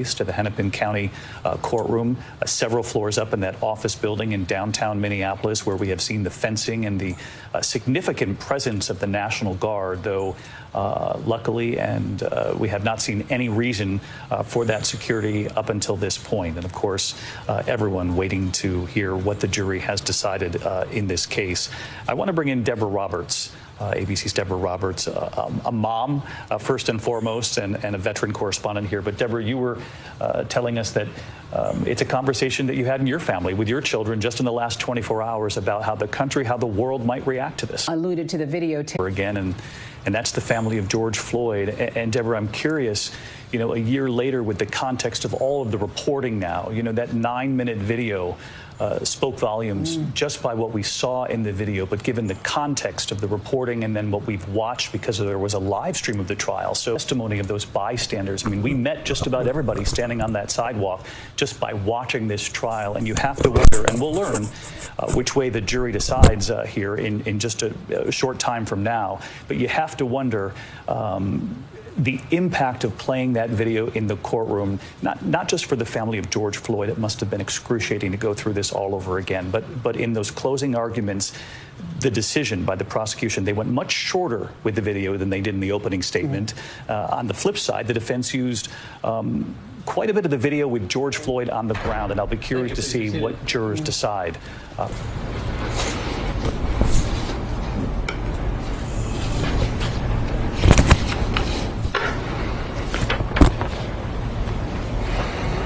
to the Hennepin County courtroom, several floors up in that office building in downtown Minneapolis, where we have seen the fencing and the significant presence of the National Guard, though luckily, and we have not seen any reason for that security up until this point. And of course, everyone waiting to hear what the jury has decided in this case. I want to bring in Deborah Roberts. ABC's Deborah Roberts, a mom, first and foremost, and a veteran correspondent here. But Deborah, you were telling us that it's a conversation that you had in your family with your children just in the last 24 hours about how the country, how the world might react to this. Alluded to the video again, and that's the family of George Floyd. And Deborah, I'm curious, you know, a year later, with the context of all of the reporting now, you know, that 9-minute video spoke volumes just by what we saw in the video, but given the context of the reporting and then what we've watched, because there was a live stream of the trial, so testimony of those bystanders. I mean, we met just about everybody standing on that sidewalk just by watching this trial, and you have to wonder, and we'll learn which way the jury decides here in just a short time from now, but you have to wonder the impact of playing that video in the courtroom, not just for the family of George Floyd. It must have been excruciating to go through this all over again, but in those closing arguments, the decision by the prosecution, they went much shorter with the video than they did in the opening statement. On the flip side, the defense used quite a bit of the video with George Floyd on the ground, and I'll be curious to see what jurors decide.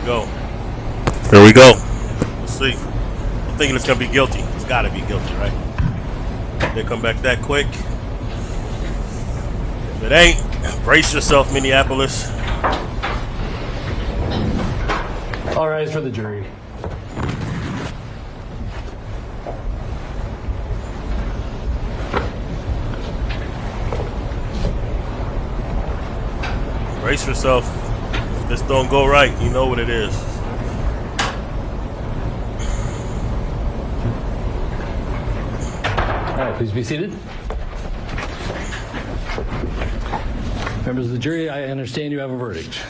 Go. Here we go. Let's see. I'm thinking it's gonna be guilty. It's gotta be guilty, right? They come back that quick. If it ain't, brace yourself, Minneapolis. All rise for the jury. Brace yourself. If this don't go right, you know what it is. All right, please be seated. Members of the jury, I understand you have a verdict.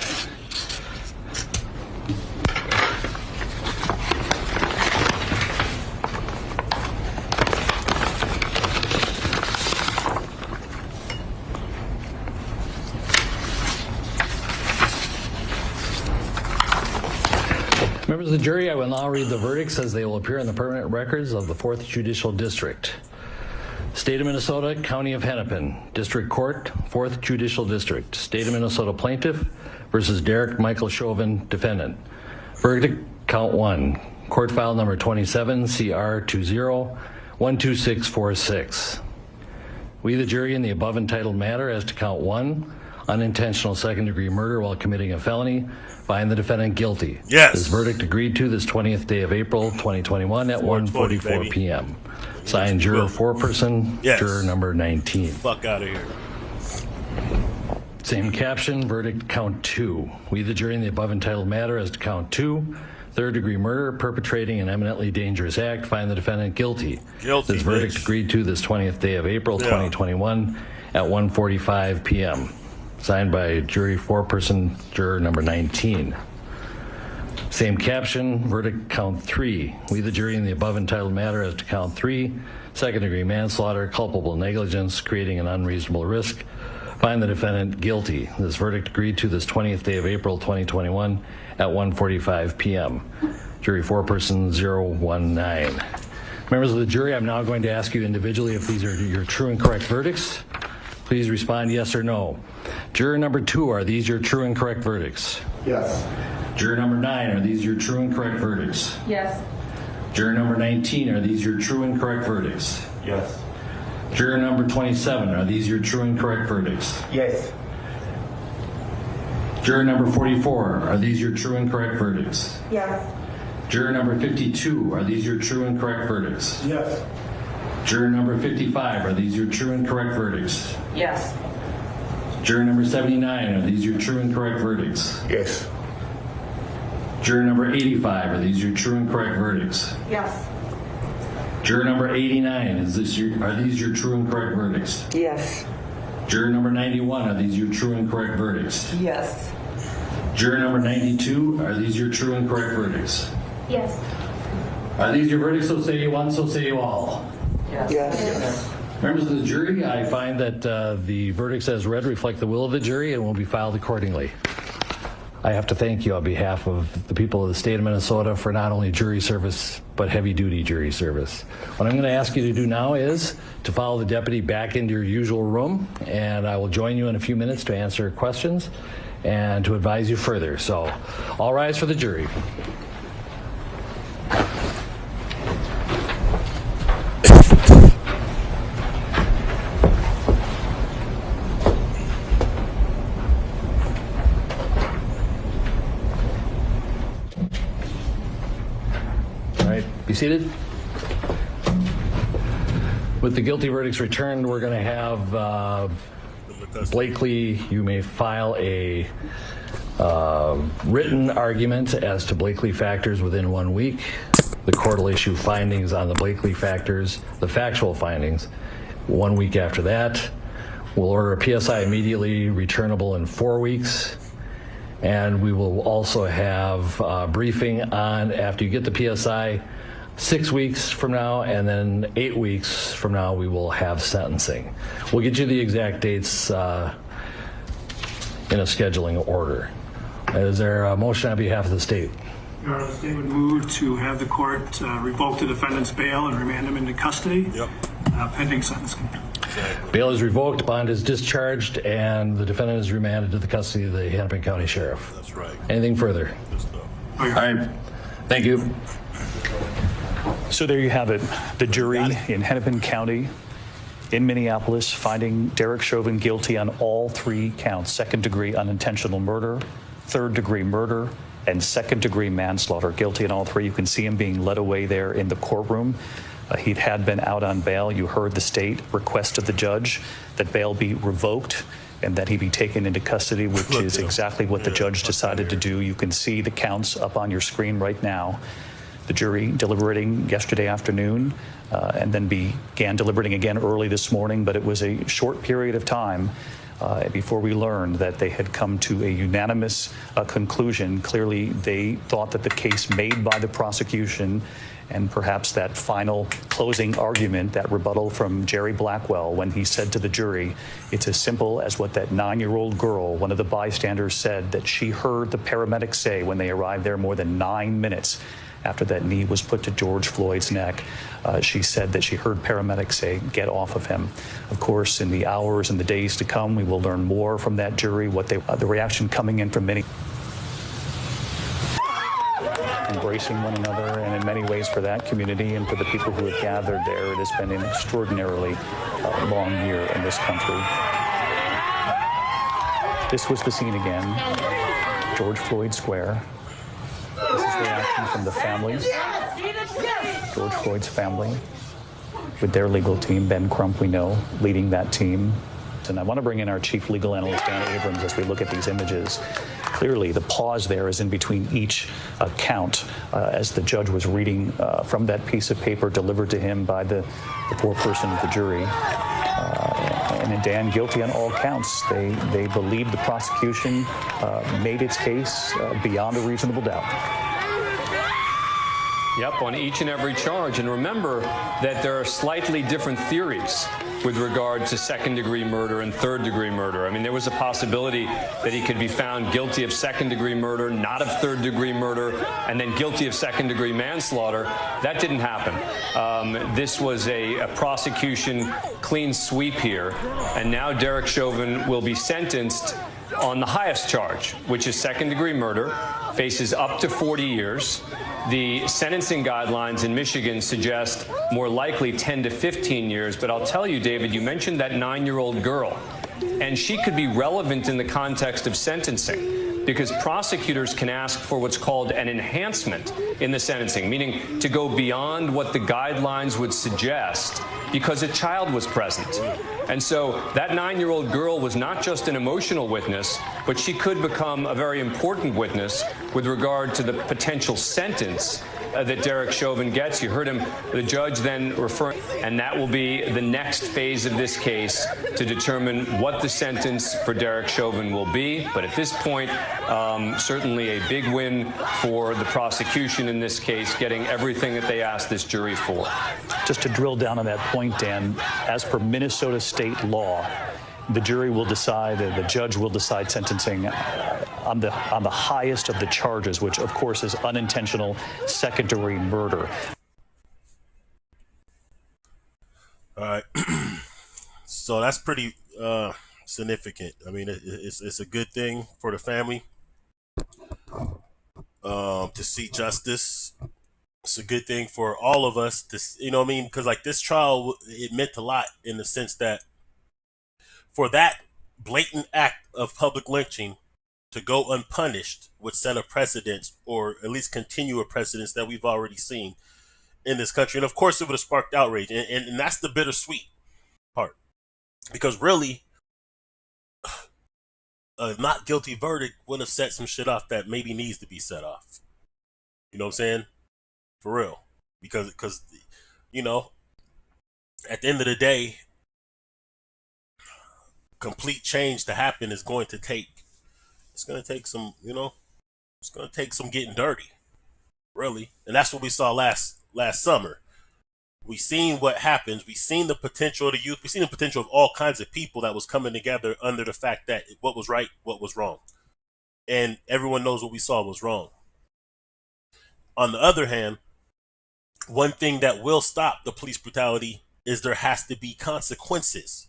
Members of the jury, I will now read the verdicts as they will appear in the permanent records of the 4th Judicial District. State of Minnesota, County of Hennepin, District Court, 4th Judicial District. State of Minnesota Plaintiff versus Derek Michael Chauvin, Defendant. Verdict, Count 1. Court file number 27, CR 20-12646. We, the jury, in the above entitled matter as to Count 1, unintentional second-degree murder while committing a felony, find the defendant guilty. Yes. This verdict agreed to this 20th day of April, 2021 at 1:44 p.m. Signed, juror foreperson, yes. Juror number 19. Fuck out of here. Same caption, verdict count 2. We, the jury, in the above entitled matter as to count 2, third-degree murder, perpetrating an eminently dangerous act, find the defendant guilty. Guilty. This verdict agreed to this 20th day of April, 2021 at 1:45 p.m. Signed by jury foreperson, juror number 19. Same caption, verdict count 3. We, the jury, in the above entitled matter as to count 3, second-degree manslaughter, culpable negligence, creating an unreasonable risk, find the defendant guilty. This verdict agreed to this 20th day of April, 2021 at 1:45 p.m. Jury foreperson 019. Members of the jury, I'm now going to ask you individually if these are your true and correct verdicts. Please respond yes or no. Juror number 2, are these your true and correct verdicts? Yes. Juror number 9, are these your true and correct verdicts? Yes. Juror number 19, are these your true and correct verdicts? Yes. Juror number 27, are these your true and correct verdicts? Yes. Juror number 44, are these your true and correct verdicts? Yes. Juror number 52, are these your true and correct verdicts? Yes. Juror number 55, are these your true and correct verdicts? Yes. Juror number 79, are these your true and correct verdicts? Yes. Juror number 85, are these your true and correct verdicts? Yes. Juror number 89, are these your true and correct verdicts? Yes. Juror number 91, are these your true and correct verdicts? Yes. Juror number 92, are these your true and correct verdicts? Yes. Are these your verdicts, so say you one, so say you all? Yes. Yes. Members of the jury, I find that the verdicts as read reflect the will of the jury and will be filed accordingly. I have to thank you on behalf of the people of the state of Minnesota for not only jury service, but heavy-duty jury service. What I'm going to ask you to do now is to follow the deputy back into your usual room, and I will join you in a few minutes to answer questions and to advise you further. So, all rise for the jury. Be seated. With the guilty verdicts returned, we're going to have Blakely, you may file a written argument as to Blakely factors within 1 week. The court will issue findings on the Blakely factors, the factual findings, 1 week after that. We'll order a PSI immediately returnable in 4 weeks. And we will also have a briefing on, after you get the PSI, 6 weeks from now, and then 8 weeks from now, we will have sentencing. We'll get you the exact dates in a scheduling order. Is there a motion on behalf of the state? Your Honor, the state would move to have the court revoke the defendant's bail and remand him into custody pending sentencing. Bail is revoked, bond is discharged, and the defendant is remanded to the custody of the Hennepin County Sheriff. That's right. Anything further? All right. Thank you. So there you have it. The jury in Hennepin County in Minneapolis finding Derek Chauvin guilty on all 3 counts: second-degree unintentional murder, third-degree murder, and second-degree manslaughter. Guilty in all 3. You can see him being led away there in the courtroom. He had been out on bail. You heard the state request of the judge that bail be revoked and that he be taken into custody, which is exactly what the judge decided to do. You can see the counts up on your screen right now. The jury deliberating yesterday afternoon and then began deliberating again early this morning, but it was a short period of time before we learned that they had come to a unanimous conclusion. Clearly, they thought that the case made by the prosecution and perhaps that final closing argument, that rebuttal from Jerry Blackwell when he said to the jury, it's as simple as what that 9-year-old girl, one of the bystanders, said that she heard the paramedics say when they arrived there more than 9 minutes after that knee was put to George Floyd's neck. She said that she heard paramedics say, get off of him. Of course, in the hours and the days to come, we will learn more from that jury, what the reaction coming in from many. Embracing one another, and in many ways for that community and for the people who have gathered there, it has been an extraordinarily long year in this country. This was the scene again, George Floyd Square. This is reaction from the families, George Floyd's family, with their legal team, Ben Crump, we know, leading that team. And I want to bring in our chief legal analyst, Anna Abrams, as we look at these images. Clearly, the pause there is in between each count as the judge was reading from that piece of paper delivered to him by the foreperson of the jury. And Dan, guilty on all counts. They believe the prosecution made its case beyond a reasonable doubt. Yep, on each and every charge. And remember that there are slightly different theories with regard to second-degree murder and third-degree murder. I mean, there was a possibility that he could be found guilty of second-degree murder, not of third-degree murder, and then guilty of second-degree manslaughter. That didn't happen. This was a prosecution clean sweep here, and now Derek Chauvin will be sentenced on the highest charge, which is second-degree murder, faces up to 40 years. The sentencing guidelines in Michigan suggest more likely 10 to 15 years. But I'll tell you, David, you mentioned that 9-year-old girl, and she could be relevant in the context of sentencing because prosecutors can ask for what's called an enhancement in the sentencing, meaning to go beyond what the guidelines would suggest because a child was present. And so that 9-year-old girl was not just an emotional witness, but she could become a very important witness with regard to the potential sentence that Derek Chauvin gets. You heard him, the judge then referring, and that will be the next phase of this case to determine what the sentence for Derek Chauvin will be. But at this point, Certainly a big win for the prosecution in this case, getting everything that they asked this jury for. Just to drill down on that point, Dan, as per Minnesota state law, the jury will decide, the judge will decide sentencing on the highest of the charges, which of course is unintentional second-degree murder. All right. So that's pretty significant. I mean, it's a good thing for the family to see justice. It's a good thing for all of us to, you know what I mean? Because like this trial, it meant a lot in the sense that for that blatant act of public lynching to go unpunished would set a precedent, or at least continue a precedent that we've already seen in this country. And of course, it would have sparked outrage. And that's the bittersweet part. Because really, a not guilty verdict would have set some shit off that maybe needs to be set off. You know what I'm saying? For real. Because you know, at the end of the day, complete change to happen is going to take, it's going to take some, you know, it's going to take some getting dirty. Really. And that's what we saw last summer. We seen what happens. We seen the potential of the youth. We seen the potential of all kinds of people that was coming together under the fact that what was right, what was wrong. And everyone knows what we saw was wrong. On the other hand, one thing that will stop the police brutality is there has to be consequences.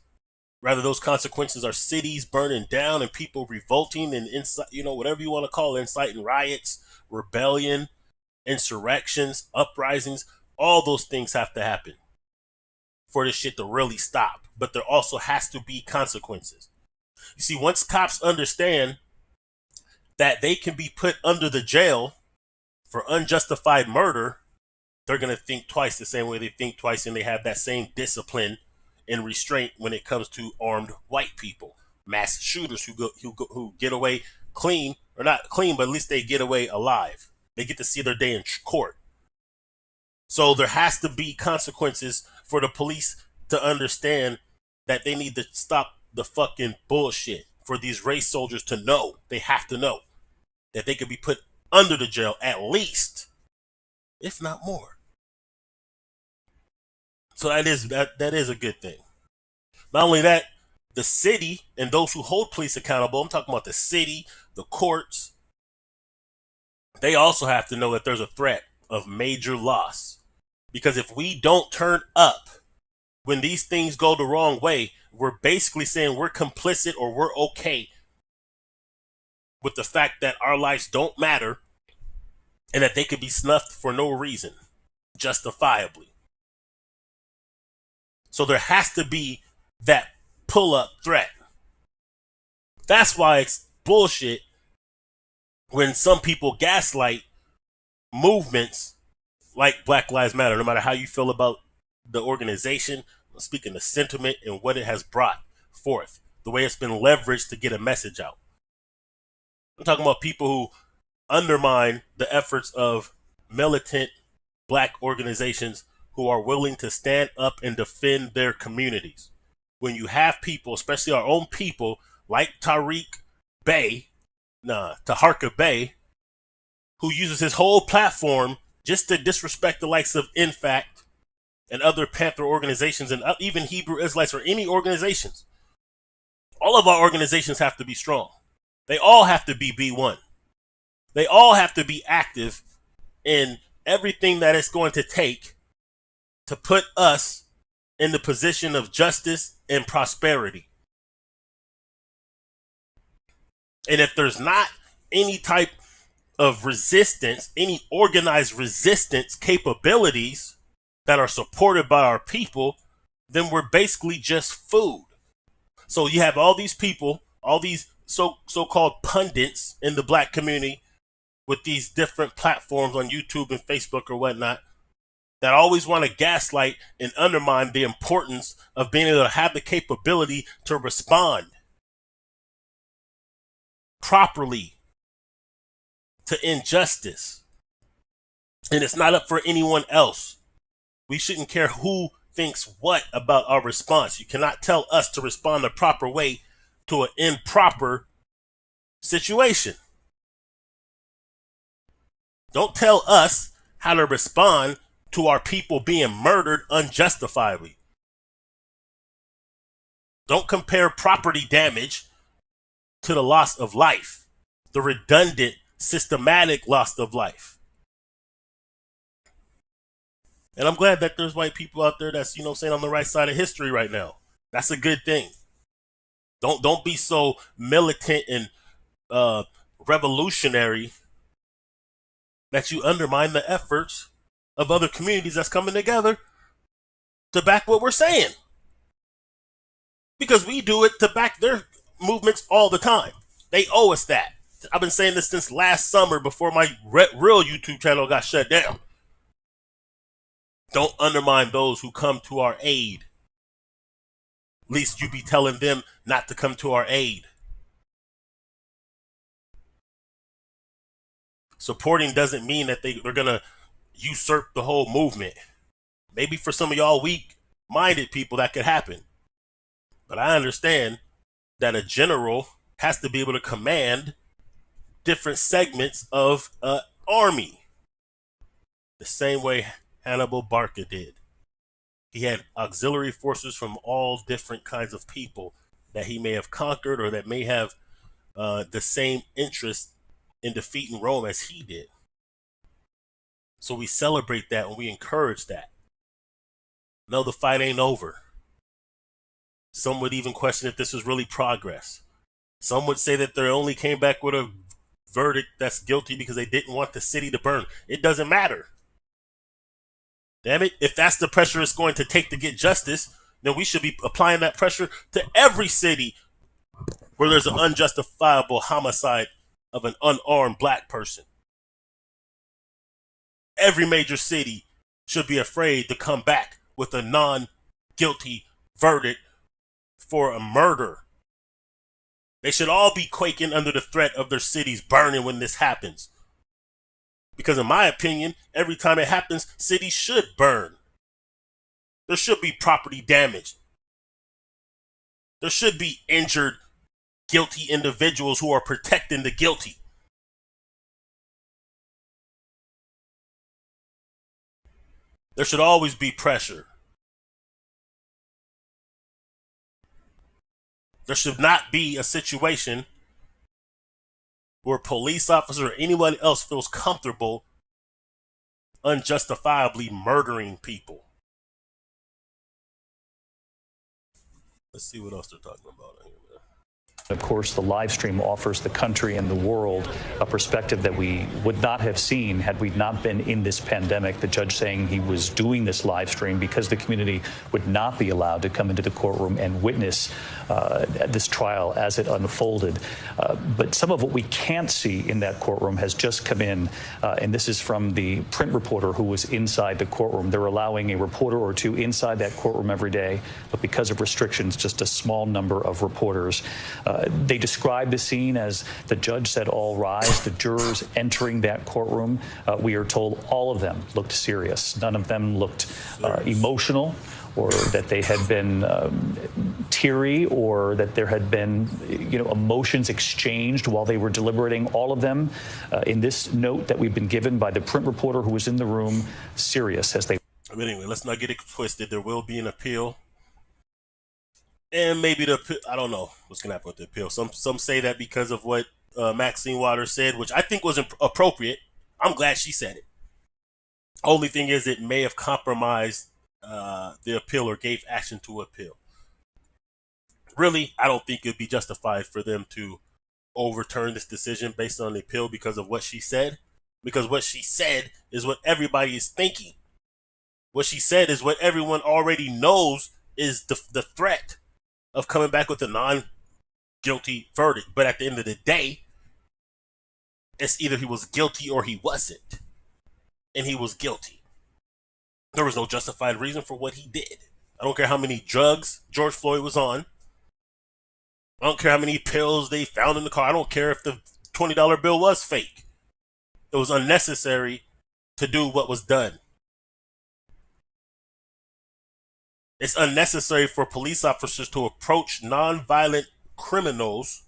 Rather, those consequences are cities burning down and people revolting and you know, whatever you want to call it, inciting riots, rebellion, insurrections, uprisings. All those things have to happen for this shit to really stop. But there also has to be consequences. You see, once cops understand that they can be put under the jail for unjustified murder, they're going to think twice the same way they think twice, and they have that same discipline and restraint when it comes to armed white people, mass shooters who get away clean, or not clean, but at least they get away alive. They get to see their day in court. So there has to be consequences for the police to understand that they need to stop the fucking bullshit. For these race soldiers to know, they have to know that they could be put under the jail at least, if not more. So that is a good thing. Not only that, the city and those who hold police accountable, I'm talking about the city, the courts, they also have to know that there's a threat of major loss. Because if we don't turn up when these things go the wrong way, we're basically saying we're complicit, or we're okay with the fact that our lives don't matter and that they could be snuffed for no reason, justifiably. So there has to be that pull-up threat. That's why it's bullshit when some people gaslight movements like Black Lives Matter. No matter how you feel about the organization, I'm speaking the sentiment and what it has brought forth, the way it's been leveraged to get a message out. I'm talking about people who undermine the efforts of militant Black organizations who are willing to stand up and defend their communities. When you have people, especially our own people, like Taharka Bey, who uses his whole platform just to disrespect the likes of InFact and other Panther organizations, and even Hebrew Israelites, or any organizations. All of our organizations have to be strong. They all have to be B1. They all have to be active in everything that it's going to take to put us in the position of justice and prosperity. And if there's not any type of resistance, any organized resistance capabilities that are supported by our people, then we're basically just food. So you have all these people, all these so-called pundits in the Black community with these different platforms on YouTube and Facebook or whatnot that always want to gaslight and undermine the importance of being able to have the capability to respond properly to injustice. And it's not up for anyone else. We shouldn't care who thinks what about our response. You cannot tell us to respond the proper way to an improper situation. Don't tell us how to respond to our people being murdered unjustifiably. Don't compare property damage to the loss of life, the redundant, systematic loss of life. And I'm glad that there's white people out there that's, saying, on the right side of history right now. That's a good thing. Don't be so militant and revolutionary that you undermine the efforts of other communities that's coming together to back what we're saying. Because we do it to back their movements all the time. They owe us that. I've been saying this since last summer before my real YouTube channel got shut down. Don't undermine those who come to our aid. Least you be telling them not to come to our aid. Supporting doesn't mean that they're going to usurp the whole movement. Maybe for some of y'all weak-minded people that could happen. But I understand that a general has to be able to command different segments of an army. The same way Hannibal Barca did. He had auxiliary forces from all different kinds of people that he may have conquered or that may have the same interest in defeating Rome as he did. So we celebrate that and we encourage that. No, the fight ain't over. Some would even question if this is really progress. Some would say that they only came back with a verdict that's guilty because they didn't want the city to burn. It doesn't matter. Damn it, if that's the pressure it's going to take to get justice, then we should be applying that pressure to every city where there's an unjustifiable homicide of an unarmed black person. Every major city should be afraid to come back with a non-guilty verdict for a murder. They should all be quaking under the threat of their cities burning when this happens. Because in my opinion, every time it happens, cities should burn. There should be property damage. There should be injured, guilty individuals who are protecting the guilty. There should always be pressure. There should not be a situation where a police officer or anyone else feels comfortable unjustifiably murdering people. Let's see what else they're talking about here. Of course, the live stream offers the country and the world a perspective that we would not have seen had we not been in this pandemic. The judge saying he was doing this live stream because the community would not be allowed to come into the courtroom and witness this trial as it unfolded. But some of what we can't see in that courtroom has just come in, and this is from the print reporter who was inside the courtroom. They're allowing a reporter or two inside that courtroom every day, but because of restrictions, just a small number of reporters. They described the scene as the judge said, "All rise." The jurors entering that courtroom, we are told all of them looked serious. None of them looked emotional, or that they had been teary, or that there had been, emotions exchanged while they were deliberating. All of them, in this note that we've been given by the print reporter who was in the room, serious as they. But anyway, let's not get it twisted. There will be an appeal. And maybe I don't know what's going to happen with the appeal. Some say that because of what Maxine Waters said, which I think was appropriate. I'm glad she said it. Only thing is, it may have compromised the appeal or gave action to appeal. Really, I don't think it'd be justified for them to overturn this decision based on the appeal because of what she said. Because what she said is what everybody is thinking. What she said is what everyone already knows is the threat of coming back with a non-guilty verdict. But at the end of the day, it's either he was guilty or he wasn't. And he was guilty. There was no justified reason for what he did. I don't care how many drugs George Floyd was on. I don't care how many pills they found in the car. I don't care if the $20 bill was fake. It was unnecessary to do what was done. It's unnecessary for police officers to approach nonviolent criminals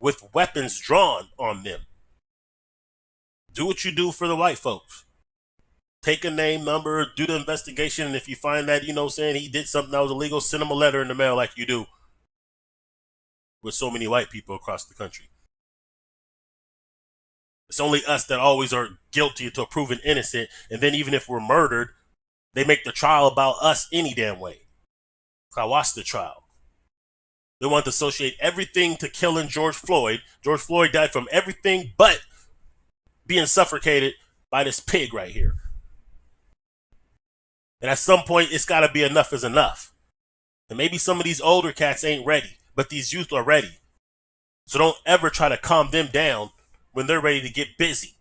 with weapons drawn on them. Do what you do for the white folks. Take a name, number, do the investigation, and if you find that, he did something that was illegal, send him a letter in the mail like you do with so many white people across the country. It's only us that always are guilty until proven innocent, and then even if we're murdered, they make the trial about us any damn way. I watched the trial. They want to associate everything to killing George Floyd. George Floyd died from everything but being suffocated by this pig right here. And at some point, it's got to be enough is enough. And maybe some of these older cats ain't ready, but these youth are ready. So don't ever try to calm them down when they're ready to get busy.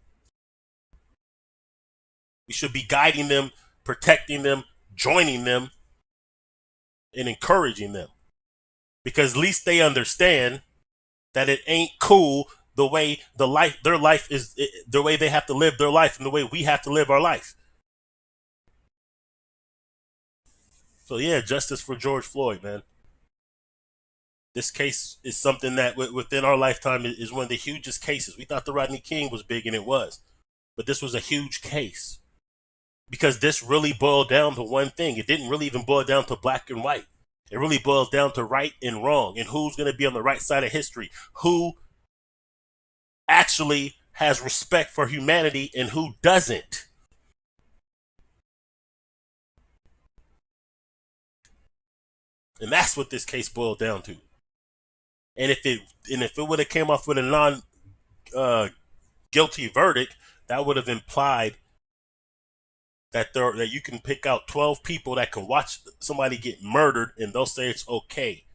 We should be guiding them, protecting them, joining them, and encouraging them. Because at least they understand that it ain't cool the way their life is, the way they have to live their life and the way we have to live our life. So yeah, justice for George Floyd, man. This case is something that within our lifetime is one of the hugest cases. We thought the Rodney King was big, and it was. But this was a huge case. Because this really boiled down to one thing. It didn't really even boil down to black and white. It really boils down to right and wrong and who's going to be on the right side of history. Who actually has respect for humanity and who doesn't. And that's what this case boiled down to. And if it would have came off with a non-guilty verdict, that would have implied that you can pick out 12 people that can watch somebody get murdered and they'll say it's okay.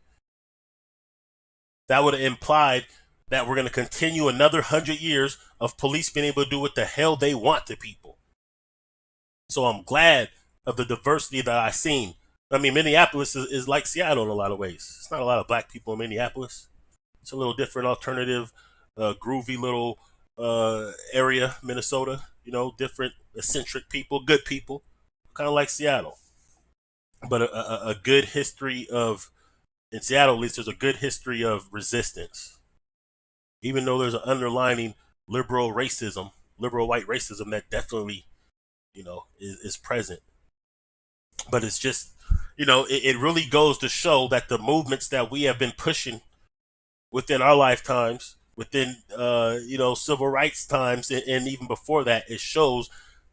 That would have implied that we're going to continue another 100 years of police being able to do what the hell they want to people. So I'm glad of the diversity that I've seen. I mean, Minneapolis is like Seattle in a lot of ways. It's not a lot of black people in Minneapolis. It's a little different, alternative, groovy little area, Minnesota. Different, eccentric people, good people, kind of like Seattle. But a good history of, in Seattle at least, there's a good history of resistance. Even though there's an underlining liberal white racism that definitely, is present. But it's just, it really goes to show that the movements that we have been pushing within our lifetimes, within civil rights times, and even before that, it shows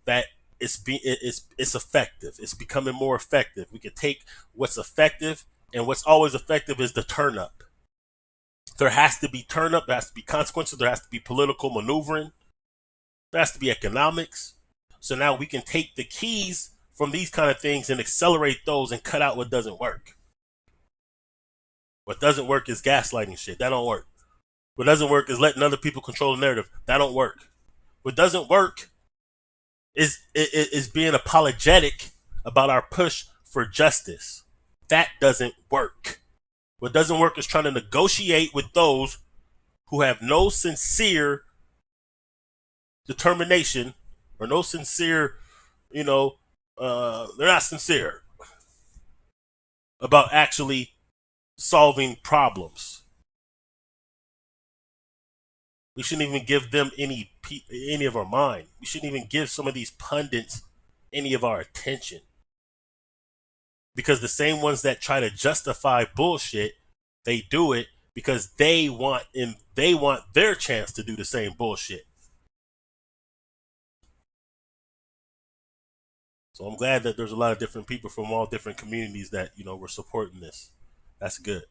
that it's effective. It's becoming more effective. We can take what's effective, and what's always effective is the turn up. There has to be turn up. There has to be consequences. There has to be political maneuvering. There has to be economics. So now we can take the keys from these kind of things and accelerate those and cut out what doesn't work. What doesn't work is gaslighting shit. That don't work. What doesn't work is letting other people control the narrative. That don't work. What doesn't work is being apologetic about our push for justice. That doesn't work. What doesn't work is trying to negotiate with those who have no sincere determination or no sincere, they're not sincere about actually solving problems. We shouldn't even give them any of our mind. We shouldn't even give some of these pundits any of our attention. Because the same ones that try to justify bullshit, they do it because they want their chance to do the same bullshit. So I'm glad that there's a lot of different people from all different communities that, were supporting this. That's good.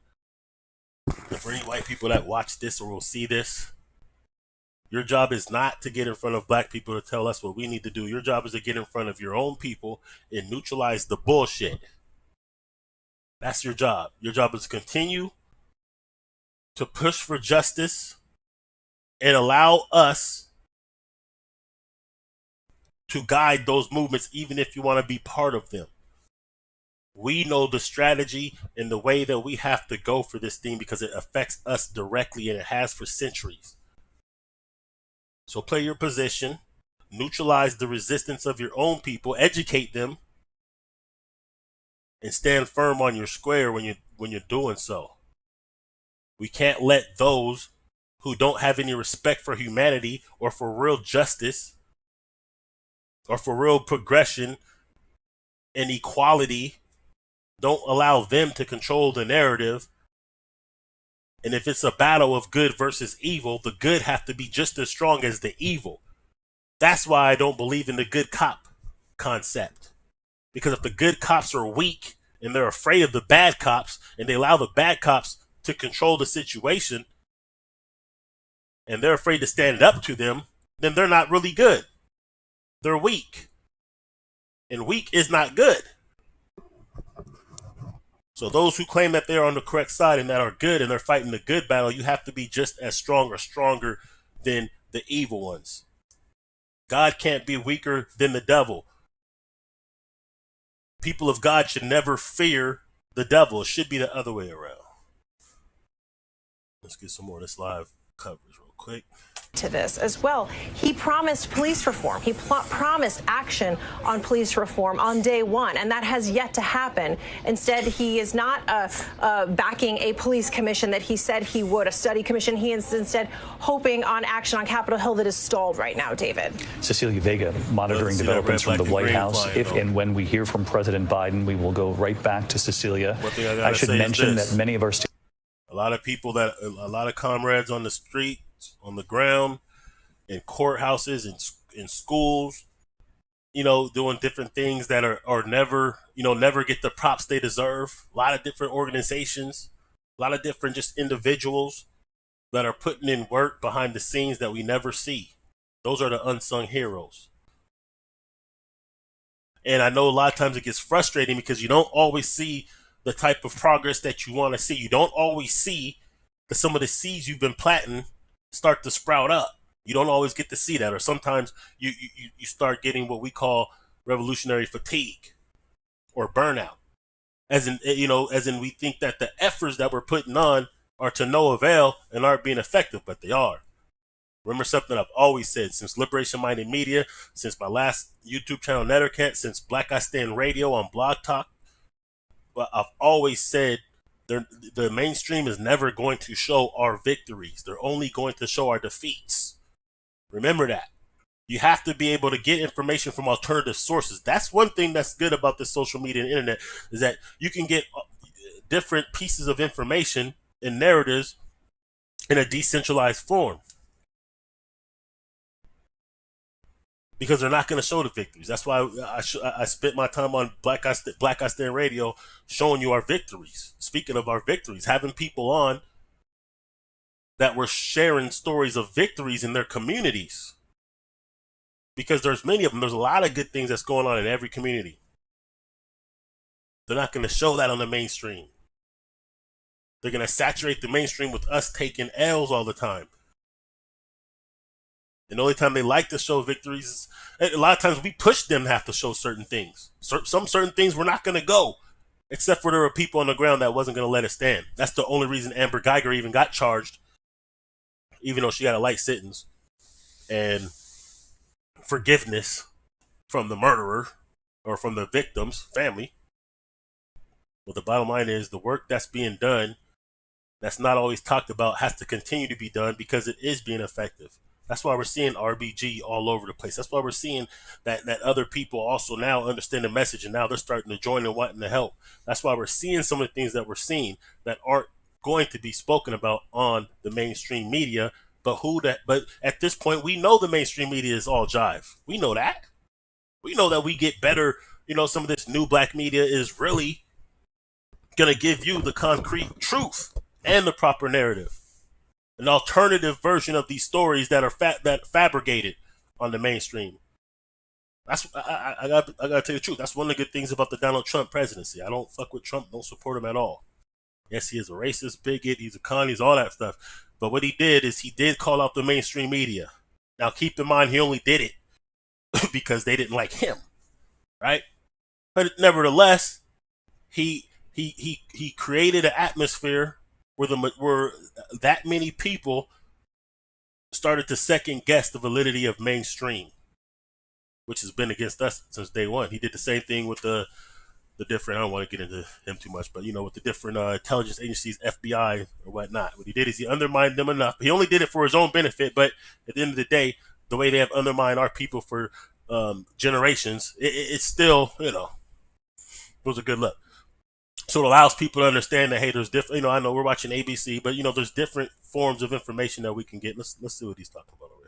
And for any white people that watch this or will see this, your job is not to get in front of black people to tell us what we need to do. Your job is to get in front of your own people and neutralize the bullshit. That's your job. Your job is to continue to push for justice and allow us to guide those movements, even if you want to be part of them. We know the strategy and the way that we have to go for this thing because it affects us directly, and it has for centuries. So play your position, neutralize the resistance of your own people, educate them, and stand firm on your square when you're doing so. We can't let those who don't have any respect for humanity or for real justice or for real progression and equality, don't allow them to control the narrative. And if it's a battle of good versus evil, the good have to be just as strong as the evil. That's why I don't believe in the good cop concept. Because if the good cops are weak and they're afraid of the bad cops and they allow the bad cops to control the situation and they're afraid to stand up to them, then they're not really good. They're weak. And weak is not good. So those who claim that they're on the correct side and that are good and they're fighting the good battle, you have to be just as strong or stronger than the evil ones. God can't be weaker than the devil. People of God should never fear the devil. It should be the other way around. Let's get some more of this live coverage real quick. To this as well. He promised police reform. He promised action on police reform on day one, and that has yet to happen. Instead, he is not backing a police commission that he said he would, a study commission. He is instead hoping on action on Capitol Hill that is stalled right now, David. Cecilia Vega monitoring developments from the White House. If and when we hear from President Biden, we will go right back to Cecilia. I should mention that many of our a lot of comrades on the street, on the ground, in courthouses, in schools, doing different things that are never, never get the props they deserve. A lot of different organizations, a lot of different just individuals that are putting in work behind the scenes that we never see. Those are the unsung heroes. And I know a lot of times it gets frustrating because you don't always see the type of progress that you want to see. You don't always see some of the seeds you've been planting start to sprout up. You don't always get to see that, or sometimes you start getting what we call revolutionary fatigue or burnout. As in we think that the efforts that we're putting on are to no avail and aren't being effective, but they are. Remember something I've always said since Liberation Minded Media, since my last YouTube channel, Nettercat, since Black I Stand Radio on Blog Talk. But I've always said the mainstream is never going to show our victories. They're only going to show our defeats. Remember that. You have to be able to get information from alternative sources. That's one thing that's good about this social media and internet, is that you can get different pieces of information and narratives in a decentralized form. Because they're not going to show the victories. That's why I spent my time on Black I Stand Radio showing you our victories. Speaking of our victories, having people on that were sharing stories of victories in their communities. Because there's many of them. There's a lot of good things that's going on in every community. They're not going to show that on the mainstream. They're going to saturate the mainstream with us taking L's all the time. And the only time they like to show victories, a lot of times we push them to have to show certain things. Some certain things we're not going to go, except for there were people on the ground that wasn't going to let it stand. That's the only reason Amber Geiger even got charged, even though she got a light sentence and forgiveness from the murderer or from the victim's family. But the bottom line is the work that's being done, that's not always talked about, has to continue to be done because it is being effective. That's why we're seeing RBG all over the place. That's why we're seeing that other people also now understand the message and now they're starting to join and wanting to help. That's why we're seeing some of the things that we're seeing that aren't going to be spoken about on the mainstream media. But at this point, we know the mainstream media is all jive. We know that. We know that we get better. Some of this new black media is really going to give you the concrete truth and the proper narrative. An alternative version of these stories that are fabricated on the mainstream. That's I gotta tell you the truth. That's one of the good things about the Donald Trump presidency. I don't fuck with Trump. Don't support him at all. Yes, he is a racist, bigot. He's a con. He's all that stuff. But what he did is he did call out the mainstream media. Now keep in mind he only did it because they didn't like him, right? But nevertheless, he created an atmosphere where that many people started to second guess the validity of mainstream, which has been against us since day one. He did the same thing with the the different, I don't want to get into him too much, but, with the different intelligence agencies, FBI or whatnot. What he did is he undermined them enough. He only did it for his own benefit, but at the end of the day, the way they have undermined our people for generations, it's still, it was a good look. So it allows people to understand that, hey, there's different, I know we're watching ABC, but, there's different forms of information that we can get. Let's see what he's talking about over here.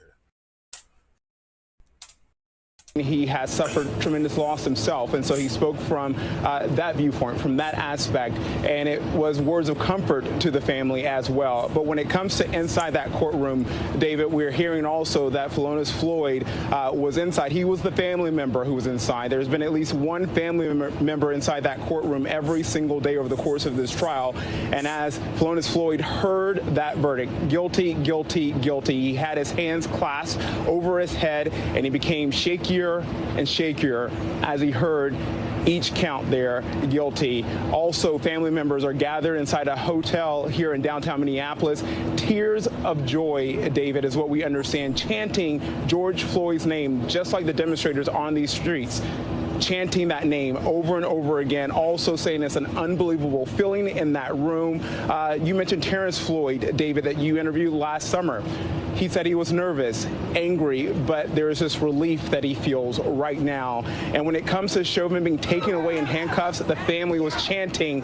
He has suffered tremendous loss himself, and so he spoke from that viewpoint, from that aspect, and it was words of comfort to the family as well. But when it comes to inside that courtroom, David, we're hearing also that Floyd was inside. He was the family member who was inside. There's been at least one family member inside that courtroom every single day over the course of this trial, and as Floyd heard that verdict, guilty, guilty, guilty, he had his hands clasped over his head, and he became shakier and shakier as he heard each count there, guilty. Also, family members are gathered inside a hotel here in downtown Minneapolis. Tears of joy, David, is what we understand, chanting George Floyd's name, just like the demonstrators on these streets, chanting that name over and over again, also saying it's an unbelievable feeling in that room. You mentioned Terrence Floyd, David, that you interviewed last summer. He said he was nervous, angry, but there is this relief that he feels right now. And when it comes to Chauvin being taken away in handcuffs, the family was chanting,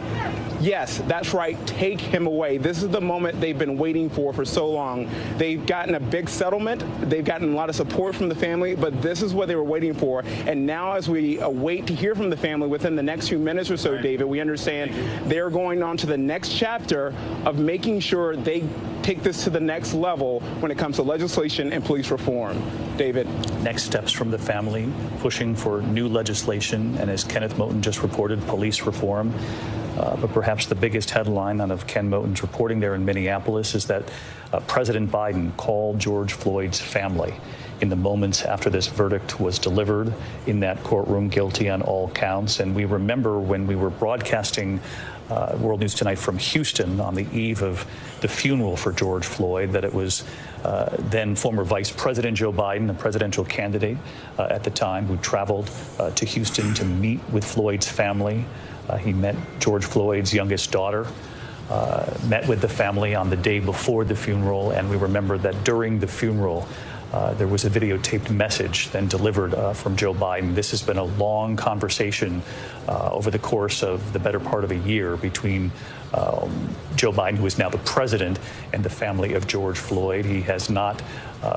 yes, that's right, take him away. This is the moment they've been waiting for so long. They've gotten a big settlement. They've gotten a lot of support from the family, but this is what they were waiting for. And now as we await to hear from the family within the next few minutes or so, David, we understand they're going on to the next chapter of making sure they take this to the next level when it comes to legislation and police reform. David. Next steps from the family, pushing for new legislation, and as Kenneth Moten just reported, police reform. But perhaps the biggest headline out of Ken Moten's reporting there in Minneapolis is that President Biden called George Floyd's family in the moments after this verdict was delivered in that courtroom, guilty on all counts. And we remember when we were broadcasting World News Tonight from Houston on the eve of the funeral for George Floyd, that it was then former Vice President Joe Biden, the presidential candidate at the time, who traveled to Houston to meet with Floyd's family. He met George Floyd's youngest daughter, met with the family on the day before the funeral, and we remember that during the funeral, there was a videotaped message then delivered from Joe Biden. This has been a long conversation over the course of the better part of a year between Joe Biden, who is now the president, and the family of George Floyd. He has not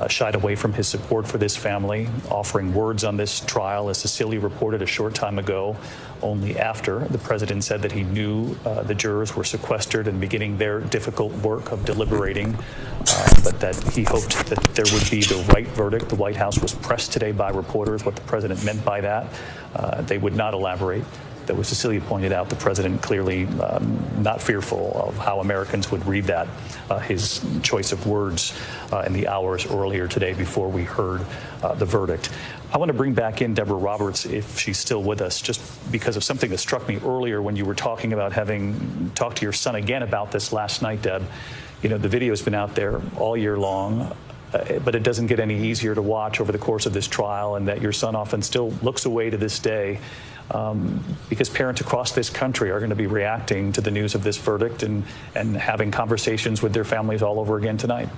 shied away from his support for this family, offering words on this trial, as Cecilia reported a short time ago, only after the president said that he knew the jurors were sequestered and beginning their difficult work of deliberating, but that he hoped that there would be the right verdict. The White House was pressed today by reporters what the president meant by that. They would not elaborate. Though, as Cecilia pointed out, the president clearly not fearful of how Americans would read that, his choice of words in the hours earlier today before we heard the verdict. I want to bring back in Deborah Roberts, if she's still with us, just because of something that struck me earlier when you were talking about having talked to your son again about this last night, Deb. You know, the video has been out there all year long, but it doesn't get any easier to watch over the course of this trial, and that your son often still looks away to this day. Because parents across this country are going to be reacting to the news of this verdict and having conversations with their families all over again tonight.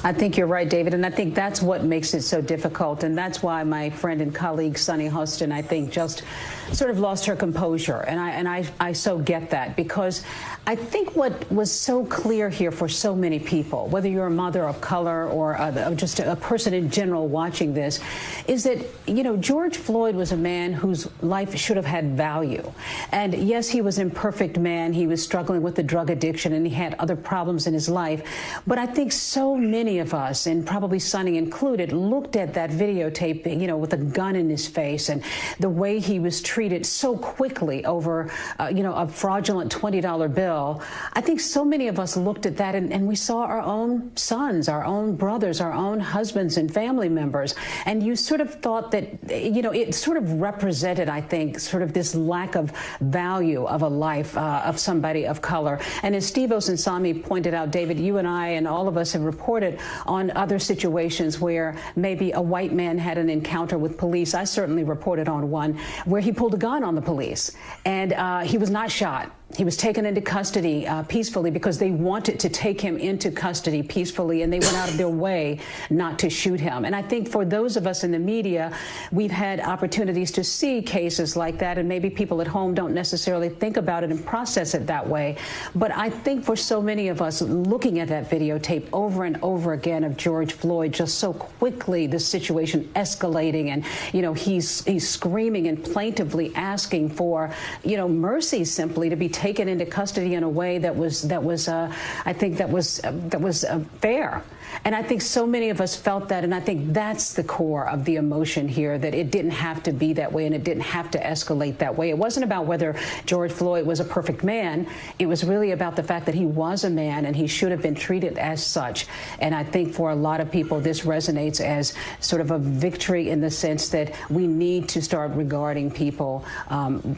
I think you're right, David, and I think that's what makes it so difficult, and that's why my friend and colleague Sunny Hostin, I think, just sort of lost her composure, and I so get that, because I think what was so clear here for so many people, whether you're a mother of color or just a person in general watching this, is that, you know, George Floyd was a man whose life should have had value. And yes, he was an imperfect man. He was struggling with the drug addiction, and he had other problems in his life. But I think so many of us, and probably Sonny included, looked at that videotape, you know, with a gun in his face, and the way he was treated so quickly over, you know, a fraudulent $20 bill. will, I think so many of us looked at that and we saw our own sons, our own brothers, our own husbands and family members. And you sort of thought that, you know, it sort of represented, I think, sort of this lack of value of a life of somebody of color. And as Steve Osunsami pointed out, David, you and I and all of us have reported on other situations where maybe a white man had an encounter with police. I certainly reported on one where he pulled a gun on the police, and he was not shot. He was taken into custody peacefully because they wanted to take him into custody peacefully, and they went out of their way not to shoot him. And I think for those of us in the media, we've had opportunities to see cases like that, and maybe people at home don't necessarily think about it and process it that way. But I think for so many of us looking at that videotape over and over again of George Floyd, just so quickly the situation escalating, and, you know, he's screaming and plaintively asking for, you know, mercy simply to be taken into custody in a way that was I think that was fair. And I think so many of us felt that, and I think that's the core of the emotion here, that it didn't have to be that way and it didn't have to escalate that way. It wasn't about whether George Floyd was a perfect man. It was really about the fact that he was a man and he should have been treated as such. And I think for a lot of people, this resonates as sort of a victory in the sense that we need to start regarding people,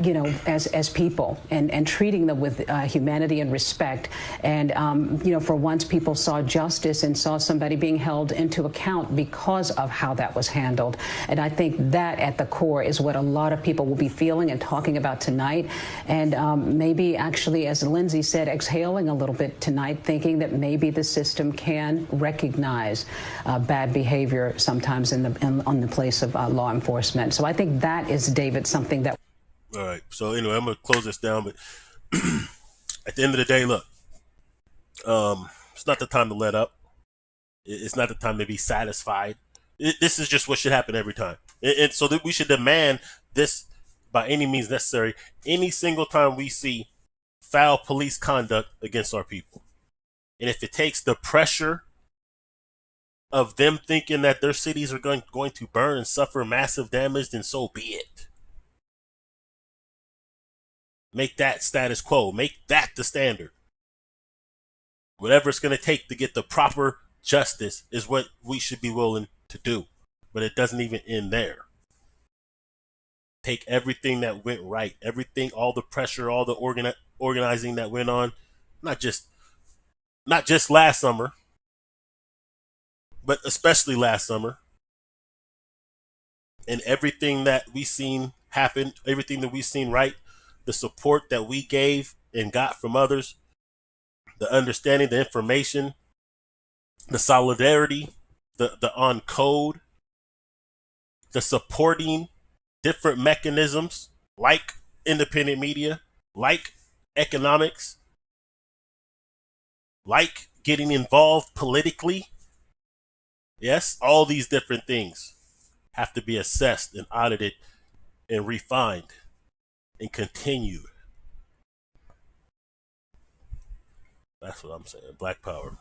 you know, as people and treating them with humanity and respect. And, you know, for once people saw justice and saw somebody being held into account because of how that was handled. And I think that at the core is what a lot of people will be feeling and talking about tonight. And maybe actually, as Lindsay said, exhaling a little bit tonight, thinking that maybe the system can recognize bad behavior sometimes on the place of law enforcement. So I think that is, David, something that. All right. So anyway, I'm going to close this down. But at the end of the day, look, it's not the time to let up. It's not the time to be satisfied. This is just what should happen every time. And so that we should demand this by any means necessary any single time we see foul police conduct against our people. And if it takes the pressure of them thinking that their cities are going to burn and suffer massive damage, then so be it. Make that status quo. Make that the standard. Whatever it's going to take to get the proper justice is what we should be willing to do. But it doesn't even end there. Take everything that went right, everything, all the pressure, all the organizing that went on, not just last summer, but especially last summer, and everything that we've seen happen, everything that we've seen right, the support that we gave and got from others, the understanding, the information, the solidarity, the on code, the supporting different mechanisms like independent media, like economics, like getting involved politically. Yes, all these different things have to be assessed and audited and refined and continued. That's what I'm saying. Black power.